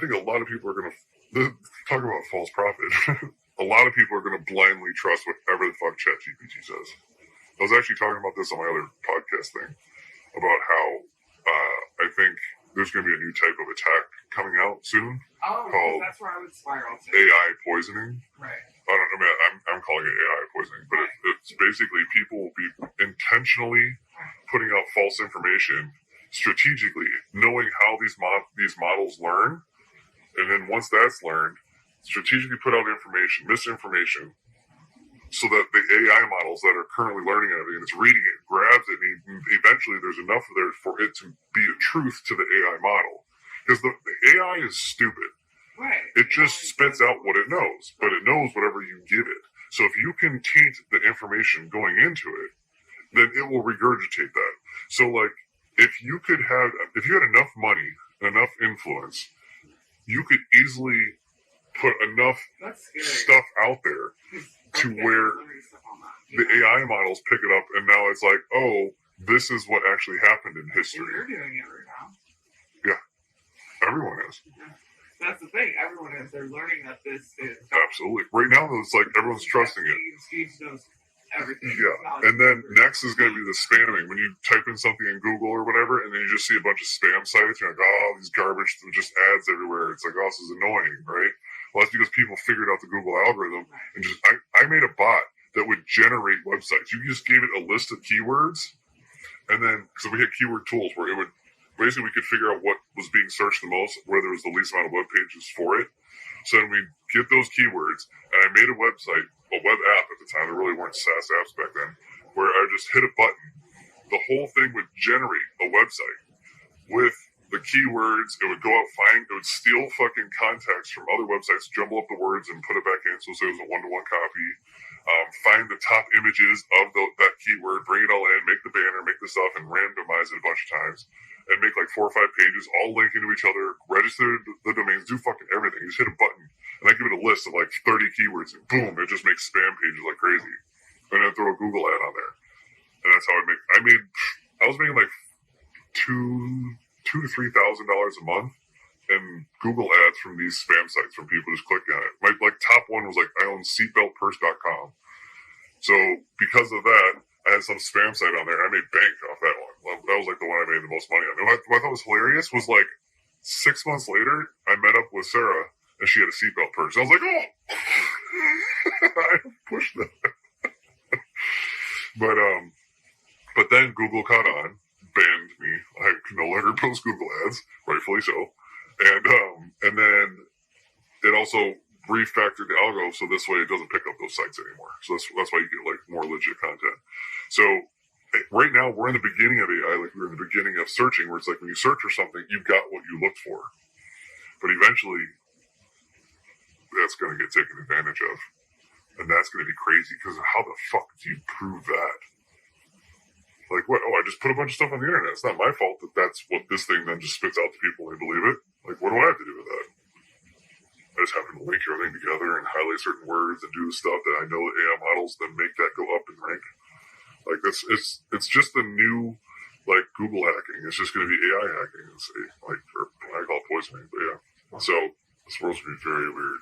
think a lot of people are going to talk about false prophet. A lot of people are going to blindly trust whatever the fuck ChatGPT says. I was actually talking about this on my other podcast thing about how I think there's going to be a new type of attack coming out soon. Oh, called that's where I would spiral to. AI poisoning. Right. I'm calling it AI poisoning, but it's basically people will be intentionally putting out false information strategically, knowing how these models learn, and then once that's learned, strategically put out misinformation, so that the AI models that are currently learning everything, it's reading it, grabs it, and eventually there's enough there for it to be a truth to the AI model. Because the AI is stupid. Right. It just spits out what it knows, but it knows whatever you give it. So if you can taint the information going into it, then it will regurgitate that. So like, if you had enough money, enough influence, you could easily put enough stuff out there to where the AI models pick it up, and now it's like, oh, this is what actually happened in history. Well, you're doing it right now. Yeah, everyone is. That's the thing. Everyone is. They're learning that this is absolutely right now. It's like everyone's trusting it. Steve knows everything. Yeah, and then next is going to be the spamming. When you type in something in Google or whatever, and then you just see a bunch of spam sites, you're like, oh, these garbage, just ads everywhere. It's like, oh, this is annoying, right? Well, that's because people figured out the Google algorithm and just, I made a bot that would generate websites. You just gave it a list of keywords, and then, because we had keyword tools where it would, basically we could figure out what was being searched the most, where there was the least amount of web pages for it. So then we get those keywords, and I made a website, a web app at the time. There really weren't SaaS apps back then, where I just hit a button. The whole thing would generate a website with the keywords. It would go out, it would steal fucking context from other websites, jumble up the words, and put it back in so it was a one-to-one copy. Find the top images of that keyword, bring it all in, make the banner, make the stuff, and randomize it a bunch of times. And make like 4 or 5 pages, all linking to each other, register the domains, do fucking everything. You just hit a button, and I give it a list of like 30 keywords, and boom, it just makes spam pages like crazy. And then throw a Google ad on there. And that's how I was making like $2,000 to $3,000 a month in Google ads from these spam sites, from people just clicking on it. My top one was like, I own seatbeltpurse.com. So because of that, I had some spam site on there. I made bank off that one. That was like the one I made the most money on. And what I thought was hilarious was like 6 months later, I met up with Sarah and she had a seatbelt purse. I was like, oh, I pushed that. But then Google caught on, banned me. I could no longer post Google ads, rightfully so. And then it also refactored the algo so this way it doesn't pick up those sites anymore. So that's why you get like more legit content. So right now we're in the beginning of AI, like we're in the beginning of searching, where it's like when you search for something, you've got what you looked for. But eventually that's going to get taken advantage of. And that's going to be crazy, because how the fuck do you prove that? Like, what? Oh, I just put a bunch of stuff on the internet. It's not my fault that that's what this thing then just spits out to people and they believe it. Like, what do I have to do with that? I just happen to link everything together and highlight certain words and do the stuff that I know that AI models then make that go up in rank. Like, it's just the new, like, Google hacking. It's just going to be AI hacking. It's like, or I call it poisoning, but yeah. So this world's going to be very weird.